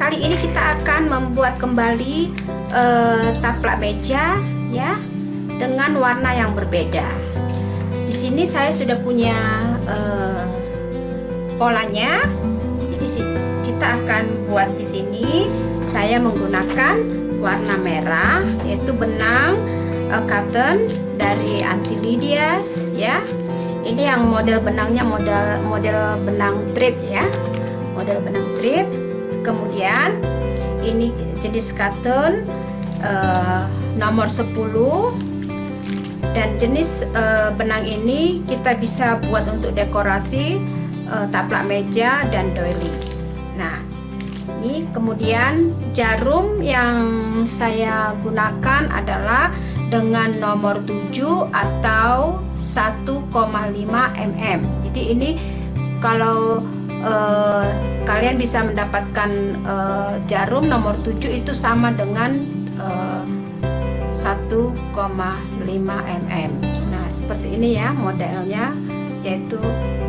kali ini kita akan membuat kembali taplak meja ya, dengan warna yang berbeda. Di sini saya sudah punya polanya. Jadi kita akan buat di sini. Saya menggunakan warna merah, yaitu benang cotton dari Antilydias ya. Ini yang model benangnya model benang thread ya, model benang thread. Kemudian ini jenis cotton nomor 10, dan jenis benang ini kita bisa buat untuk dekorasi taplak meja dan doily. Nah, ini kemudian jarum yang saya gunakan adalah dengan nomor 7 atau 1,5 mm. Jadi ini kalau kalian bisa mendapatkan jarum nomor 7 itu sama dengan 1,5 mm. Nah, seperti ini ya modelnya, yaitu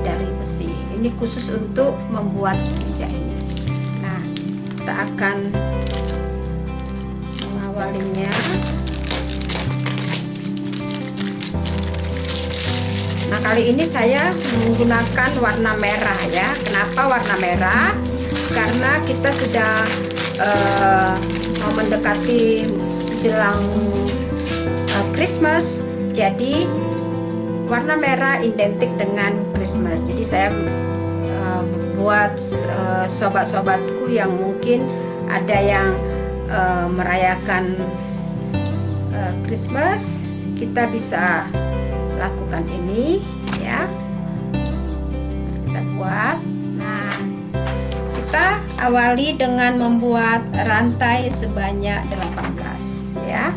dari besi. Ini khusus untuk membuat meja ini. Nah, kita akan mengawalinya. Nah, kali ini saya menggunakan warna merah ya. Kenapa warna merah? Karena kita sudah mau mendekati jelang Christmas, jadi warna merah identik dengan Christmas. Jadi saya buat sobat-sobatku yang mungkin ada yang merayakan Christmas, kita bisa lakukan ini ya. Kita buat. Nah, kita awali dengan membuat rantai sebanyak 18 ya.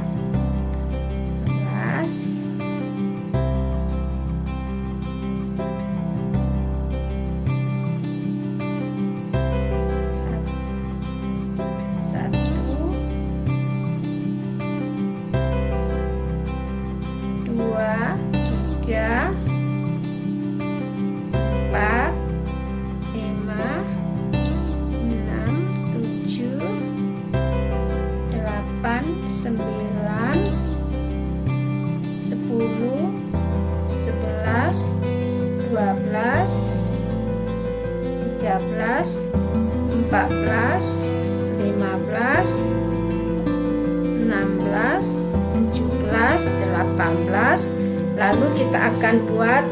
18. Lalu kita akan buat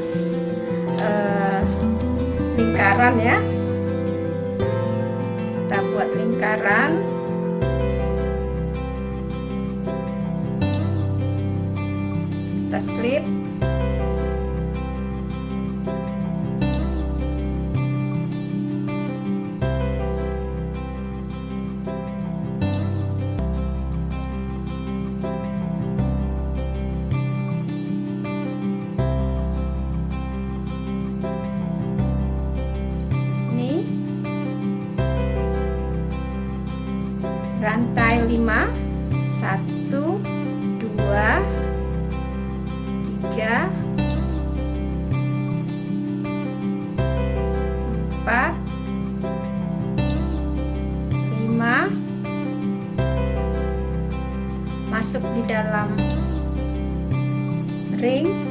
lingkaran ya. Kita buat lingkaran. Kita slip. Rantai 5, 1, 2, 3, 4, 5, masuk di dalam ring.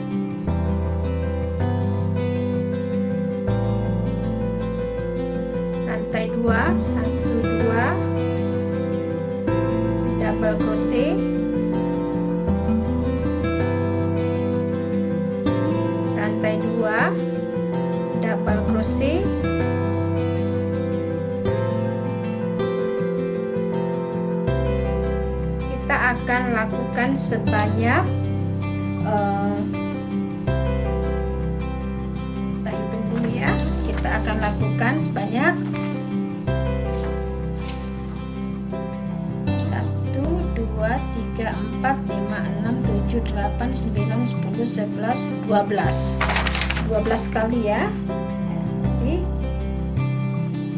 Rantai 2, 1, 2, double crochet, rantai 2, double crochet, kita akan lakukan sebanyak kita hitung dulu ya, kita akan lakukan sebanyak 3, 4, 5, 6, 7, 8, 9, 10, 11, 12 kali ya. Nanti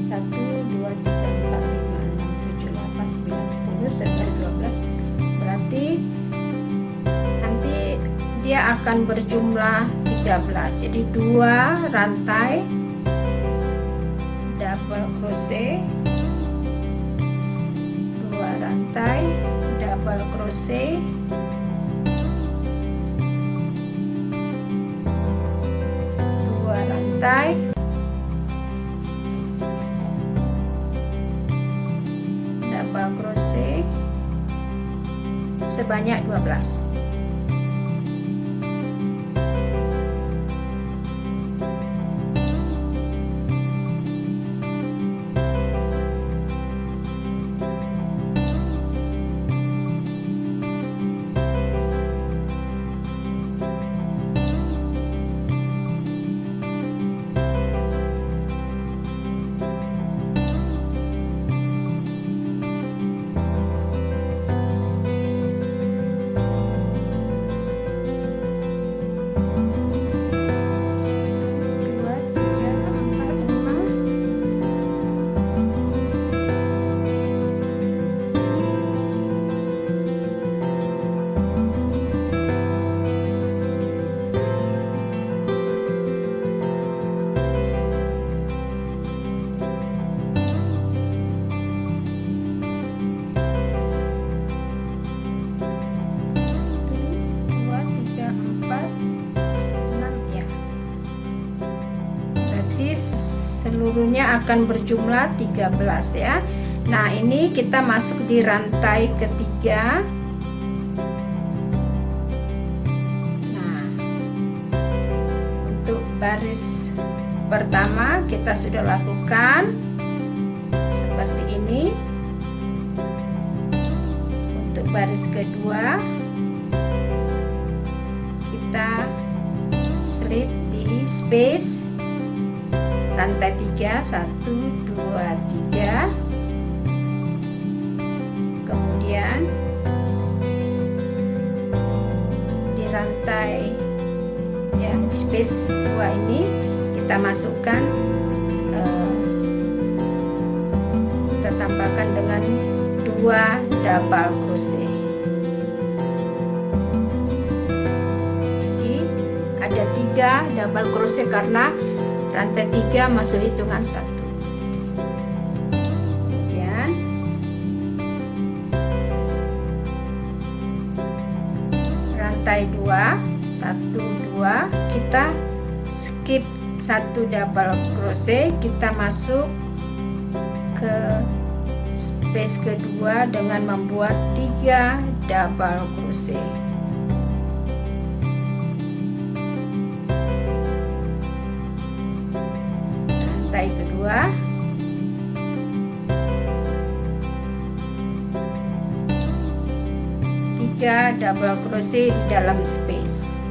1, 2, 3, 4, 5, 6, 7, 8, 9, 10, 11, 12. Berarti nanti dia akan berjumlah 13. Jadi 2 rantai double crochet, double crochet, dua rantai, double crochet sebanyak 12. Seluruhnya akan berjumlah 13 ya. Nah, ini kita masuk di rantai ketiga. Nah, untuk baris pertama kita sudah lakukan seperti ini. Untuk baris kedua kita slip di space rantai 3, 1, 2, 3. Kemudian di rantai ya, space 2 ini kita masukkan, kita tambahkan dengan 2 double crochet. Jadi ada 3 double crochet karena rantai 3 masuk hitungan 1. Kemudian rantai 2, 1, 2, kita skip 1 double crochet, kita masuk ke space kedua dengan membuat 3 double crochet. Rantai kedua, tiga double crochet di dalam space.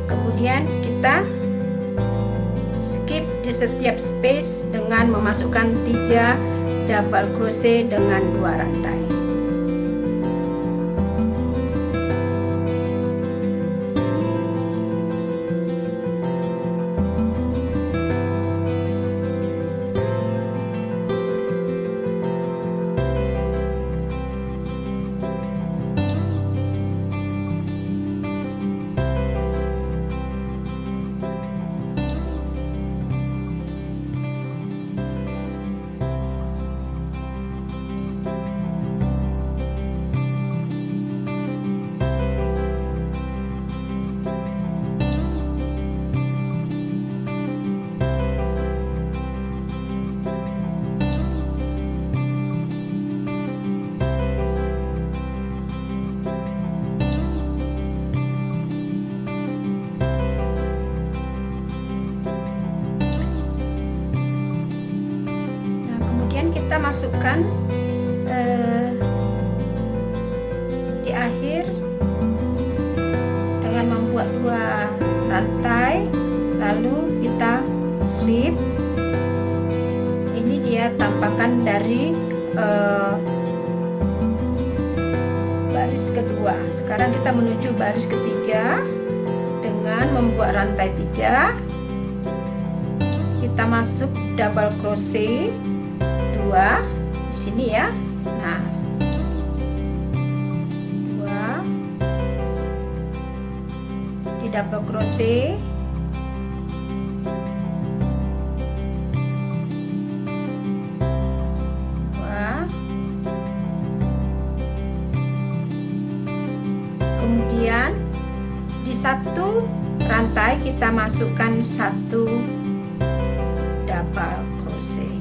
Kemudian kita skip di setiap space dengan memasukkan 3 double crochet dengan 2 rantai. Kita masukkan di akhir dengan membuat 2 rantai, lalu kita slip. Ini dia tampakan dari baris kedua. Sekarang kita menuju baris ketiga dengan membuat rantai 3. Kita masuk double crochet 2 di sini ya. Nah, 2 di di double crochet. Kemudian di satu rantai kita masukkan satu double crochet.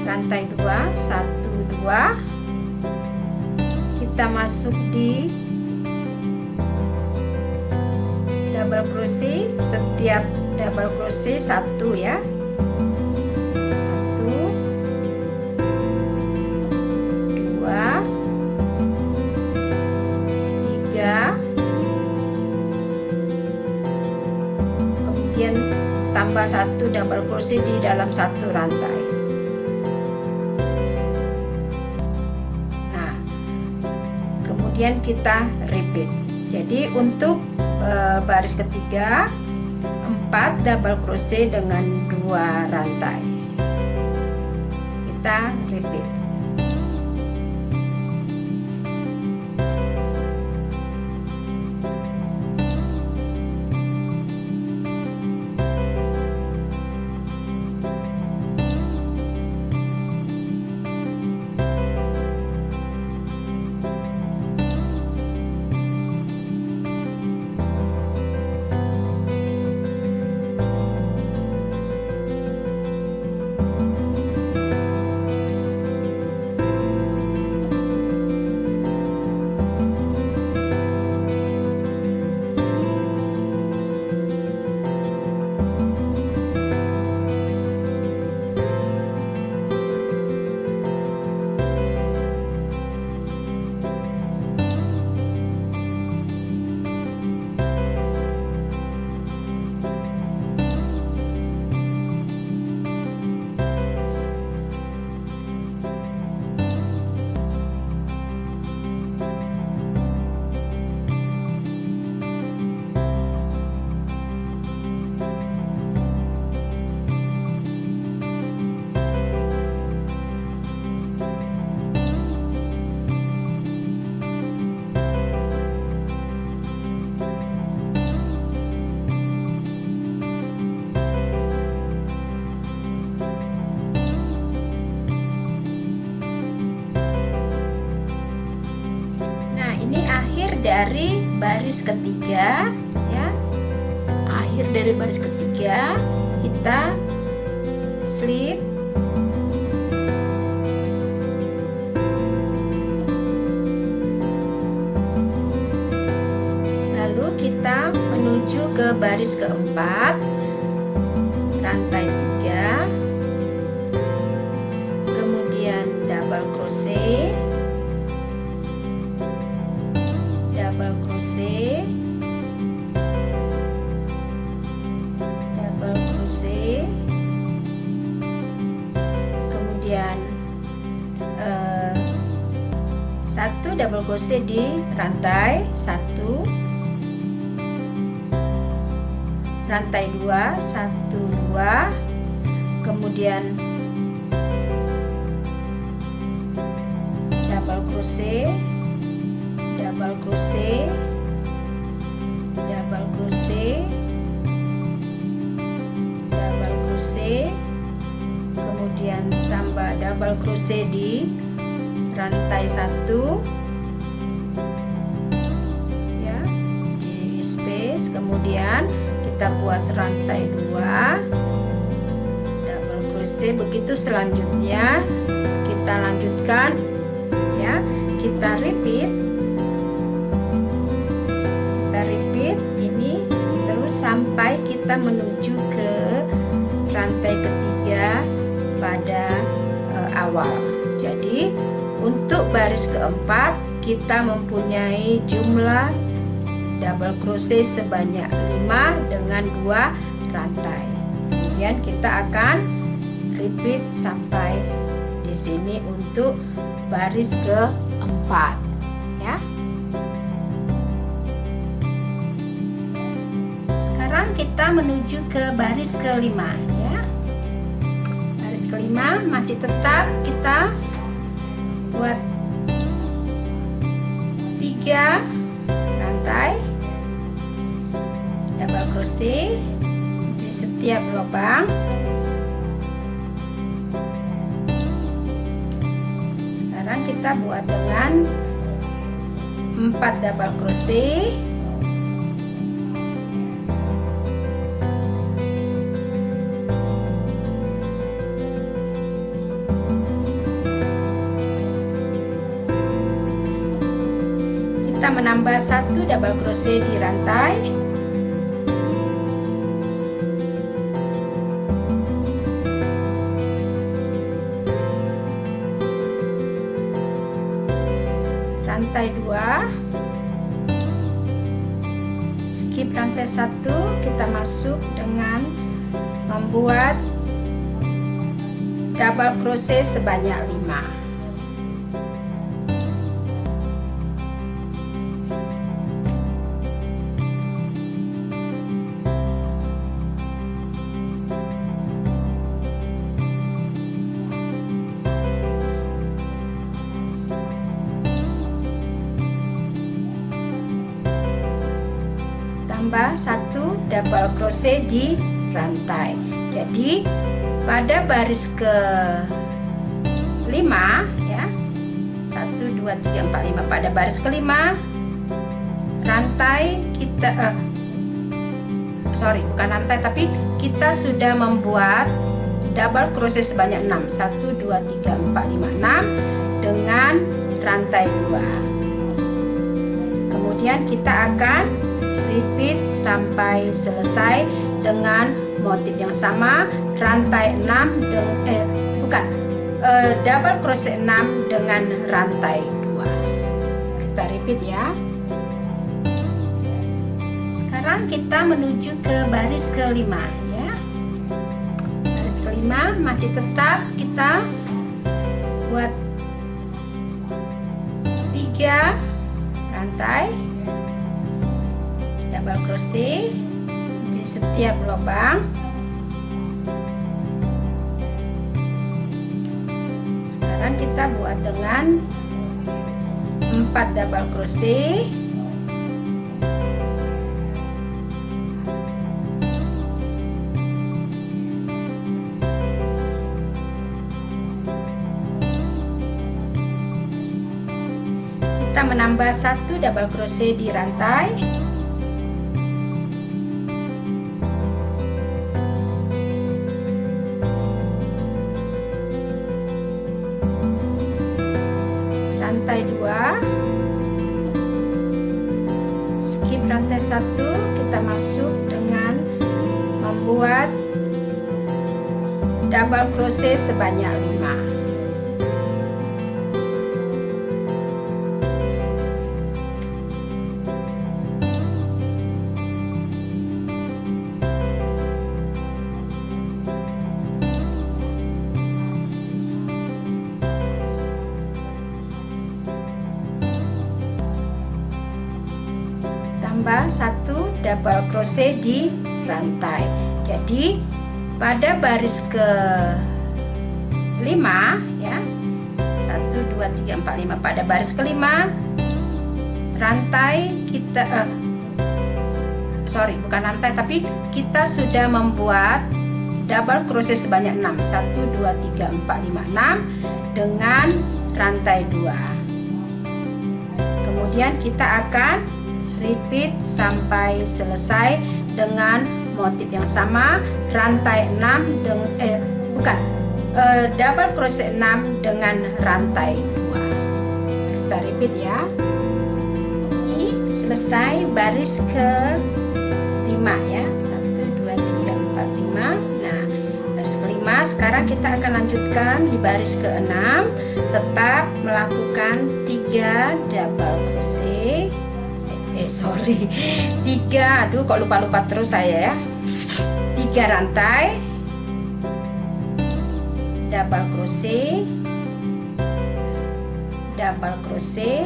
Rantai 2, 1, 2, kita masuk di double crochet, setiap double crochet satu ya, 1, 2, 3, kemudian tambah satu double crochet di dalam satu rantai. Kemudian kita repeat. Jadi untuk baris ketiga 4 double crochet dengan 2 rantai. Kita repeat. Dari baris ketiga ya, akhir dari baris ketiga kita slip, lalu kita menuju ke baris keempat, rantai 3, kemudian double crochet, double crochet, double crochet, kemudian satu double crochet di rantai 1, rantai 2, 1, 2, kemudian double crochet, double crochet, double crochet, double crochet, kemudian tambah double crochet di rantai 1 ya, di space, kemudian kita buat rantai 2 double crochet. Begitu selanjutnya kita lanjutkan ya, kita repeat ini terus sampai kita menuju ke rantai ketiga pada awal. Jadi untuk baris keempat kita mempunyai jumlah double crochet sebanyak 5 dengan 2 rantai. Kemudian kita akan repeat sampai di sini untuk baris keempat ya. Sekarang kita menuju ke baris kelima ya. baris kelima masih tetap kita buat 3 rantai double crochet di setiap lubang. Sekarang kita buat dengan 4 double crochet. Kita menambah 1 double crochet di rantai. Rantai 2, skip rantai 1, kita masuk dengan membuat double crochet sebanyak 5. Tambah 1 double crochet di rantai. Jadi pada baris ke 5 ya, 1 2 3 4 5, pada baris kelima rantai kita bukan rantai, tapi kita sudah membuat double crochet sebanyak 6. 1 2 3 4 5 6 dengan rantai 2. Kemudian kita akan repeat sampai selesai dengan motif yang sama, rantai 6 double crochet 6 dengan rantai 2. Kita repeat ya. Sekarang kita menuju ke baris kelima ya. Baris kelima masih tetap kita buat 3 rantai double crochet di setiap lubang. Sekarang kita buat dengan 4 double crochet. Kita menambah 1 double crochet di rantai. Rantai 2, skip rantai 1, kita masuk dengan membuat double crochet sebanyak 5. Tambah 1 double crochet di rantai. Jadi pada baris ke 5 ya, 1 2 3 4 5, pada baris kelima rantai kita bukan rantai, tapi kita sudah membuat double crochet sebanyak 6. 1 2 3 4 5 6 dengan rantai 2. Kemudian kita akan repeat sampai selesai dengan motif yang sama, rantai 6 double crochet 6 dengan rantai 2. Kita repeat ya. Ini selesai baris ke 5 ya. 1 2 3 4 5. Nah, baris kelima. Sekarang kita akan lanjutkan di baris ke-6, tetap melakukan 3 double crochet. 3, aduh kok lupa terus saya ya. 3 rantai double crochet, double crochet,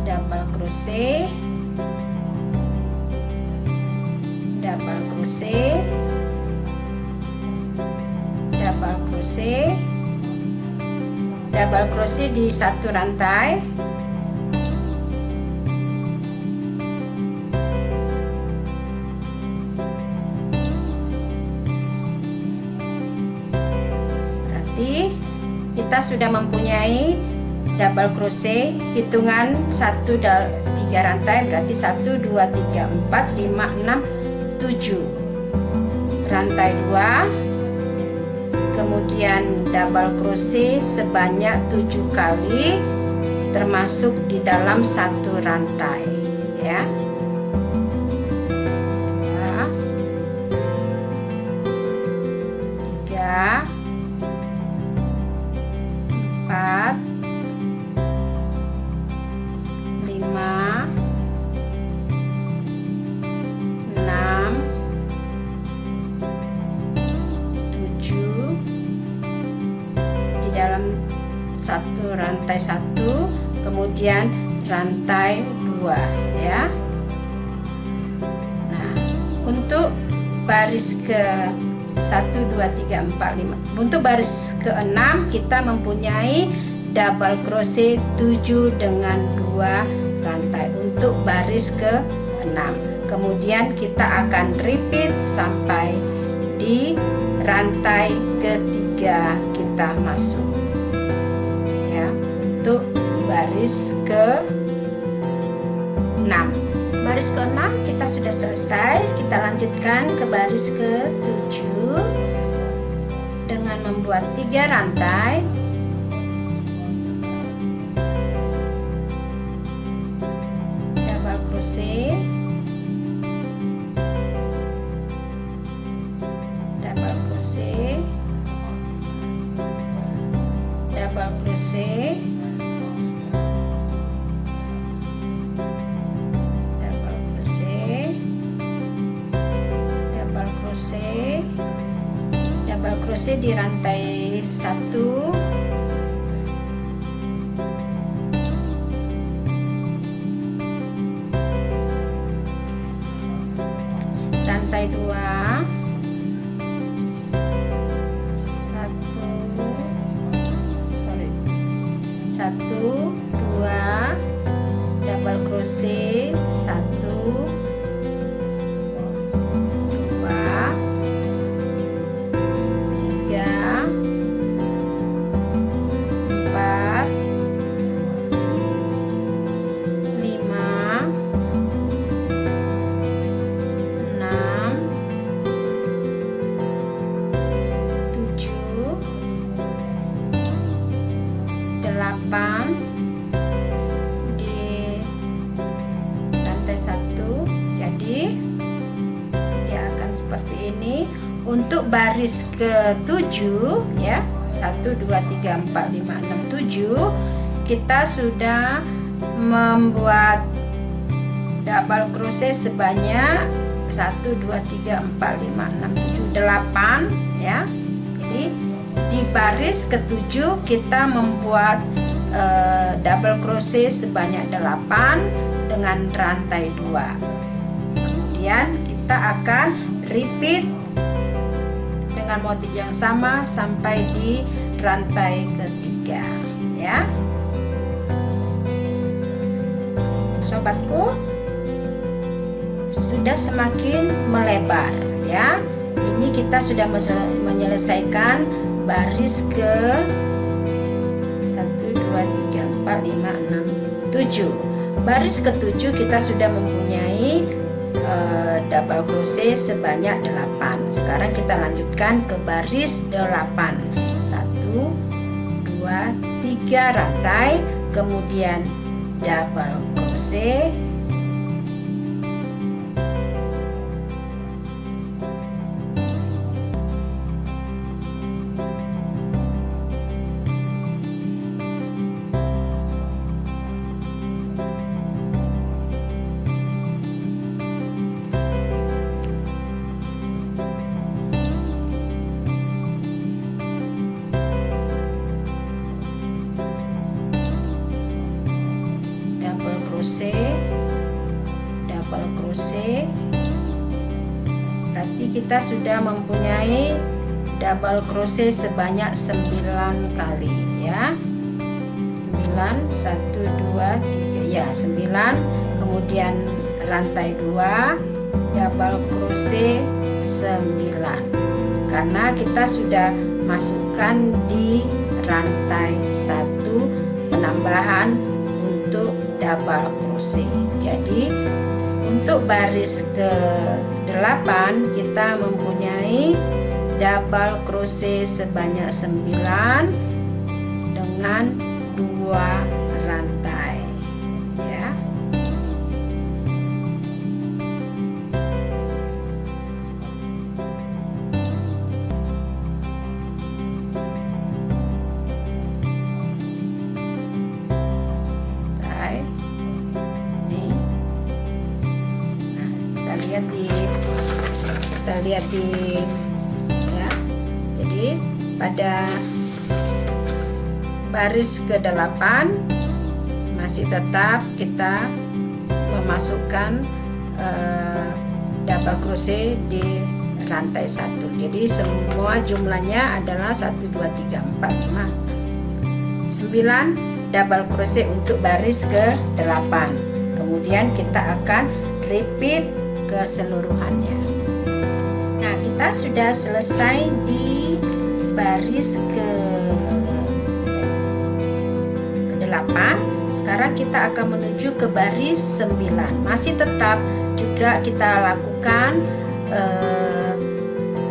double crochet, crochet, double crochet, double crochet di satu rantai, berarti kita sudah mempunyai double crochet hitungan 1 3 rantai, berarti 1 2 3 4 5 6 7 rantai 2, kemudian double crochet sebanyak 7 kali termasuk di dalam satu rantai ya. Tiga, 4, 5, 6, 7 di dalam satu rantai satu, kemudian rantai 2 ya. Nah, untuk baris ke 1 2 3 4 5, untuk baris ke-6 kita mempunyai double crochet 7 dengan 2 rantai untuk baris ke-6. Kemudian kita akan repeat sampai di rantai ketiga kita masuk ya, untuk baris ke-6. Baris ke-6 kita sudah selesai. Kita lanjutkan ke baris ke-7 dengan membuat 3 rantai, double crochet, double crochet, double crochet, double crochet di rantai 1, rantai 2, 1 2 double crochet 1 8 di rantai 1. Jadi dia akan seperti ini. Untuk baris ke-7 ya, 1 2 3 4 5 6 7 kita sudah membuat double crochet sebanyak 1 2 3 4 5 6 7 8 ya. Jadi di baris ke-7 kita membuat double crochet sebanyak 8 dengan rantai 2. Kemudian kita akan repeat dengan motif yang sama sampai di rantai ketiga ya. Sobatku, sudah semakin melebar ya. Ini kita sudah menyelesaikan baris ke 1 2 3 4 5 6 7. Baris ke-7 kita sudah mempunyai double crochet sebanyak 8. Sekarang kita lanjutkan ke baris 8. 1 2 3 rantai, kemudian double crochet, double crochet, Berarti kita sudah mempunyai double crochet sebanyak 9 kali ya. 9 1 2 3 ya 9, kemudian rantai 2, double crochet 9 karena kita sudah masukkan di rantai 1 penambahan untuk double crochet. Jadi untuk baris ke-8 kita mempunyai double crochet sebanyak 9 dengan 2 rantai ya. Kita lihat di ya. Jadi pada baris ke-8 masih tetap kita memasukkan double crochet di rantai 1. Jadi semua jumlahnya adalah 1 2 3 4 5 9 double crochet untuk baris ke-8. Kemudian kita akan repeat keseluruhannya. Nah, kita sudah selesai di baris ke-8. Sekarang kita akan menuju ke baris 9. Masih tetap juga kita lakukan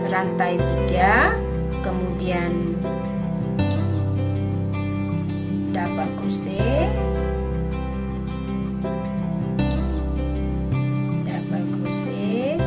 rantai 3, kemudian double crochet, double crochet,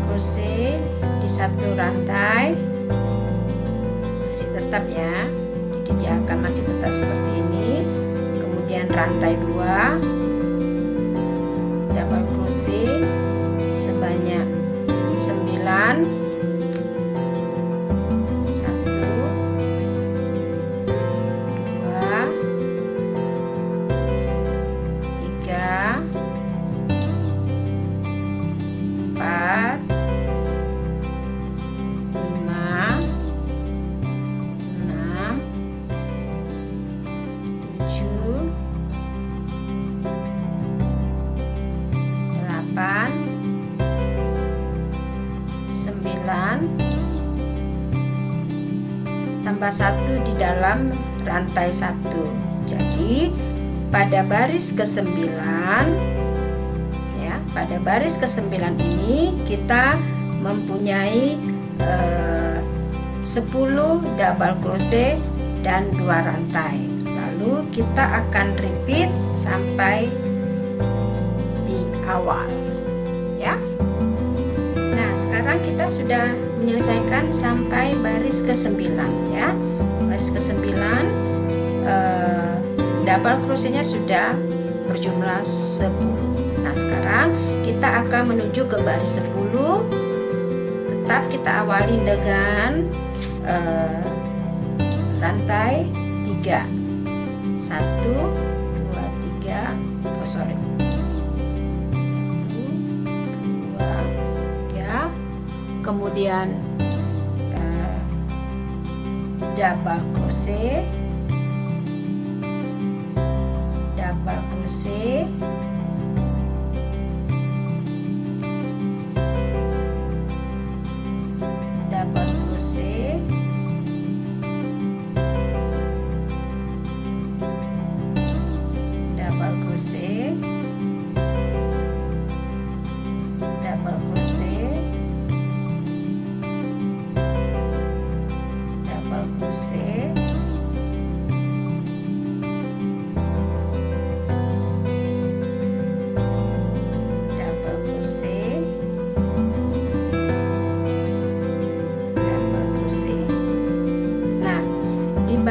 crochet di satu rantai masih tetap ya, jadi dia akan masih tetap seperti ini. Kemudian rantai 2 double crochet sebanyak 9, 1 2 3 4 tambah 1 di dalam rantai 1. Jadi pada baris ke-9 ya, pada baris ke-9 ini kita mempunyai 10 double crochet dan 2 rantai. Lalu kita akan repeat sampai di awal ya. Nah, sekarang kita sudah menyelesaikan sampai baris ke-9 ya. Baris ke-9 double crochetnya sudah berjumlah 10. Nah, sekarang kita akan menuju ke baris 10. Tetap kita awali dengan rantai 3. 1 2 3 kemudian double crochet, double crochet, double crochet, double crochet, double crochet, double crochet,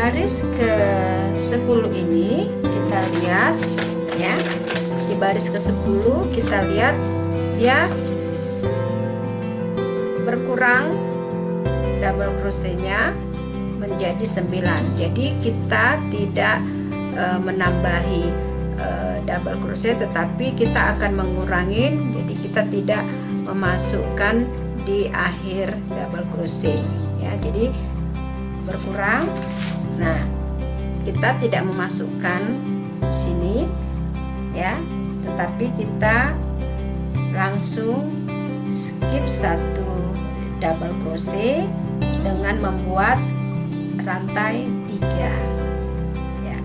baris ke-10 ini kita lihat ya. Di baris ke-10 kita lihat dia berkurang double crochetnya menjadi 9. Jadi kita tidak menambahi double crochet, tetapi kita akan mengurangi. Jadi kita tidak memasukkan di akhir double crochet ya. Jadi berkurang. Nah, kita tidak memasukkan sini ya, tetapi kita langsung skip satu double crochet dengan membuat rantai 3 ya.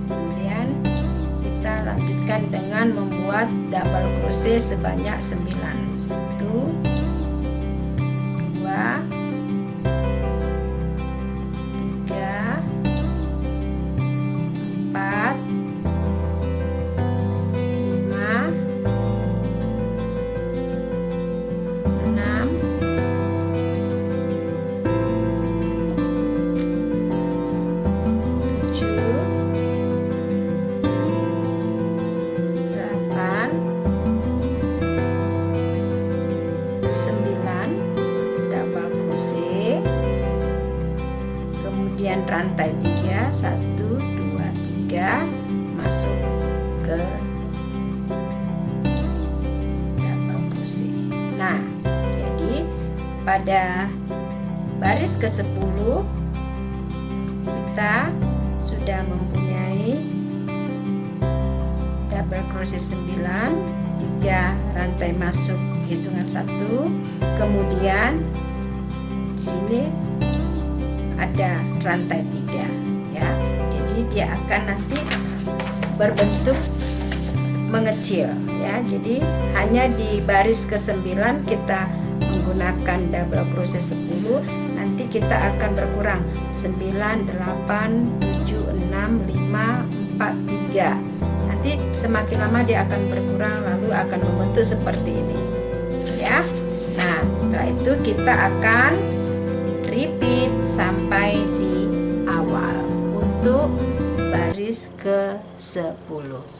Kemudian kita lanjutkan dengan membuat double crochet sebanyak 9. 1 2 3 4 9 double crochet, kemudian rantai 3 1 2 3 masuk ke double crochet. Nah, jadi pada baris ke-10 kita sudah mempunyai double crochet 9, 3 rantai masuk hitungan 1, kemudian di sini ada rantai 3 ya. Jadi dia akan nanti berbentuk mengecil ya. Jadi hanya di baris ke-9 kita menggunakan double crochet 10, nanti kita akan berkurang 9 8 7 6 5 4 3. Nanti semakin lama dia akan berkurang, lalu akan membentuk seperti ini ya. Nah, setelah itu kita akan repeat sampai di awal untuk baris ke-10.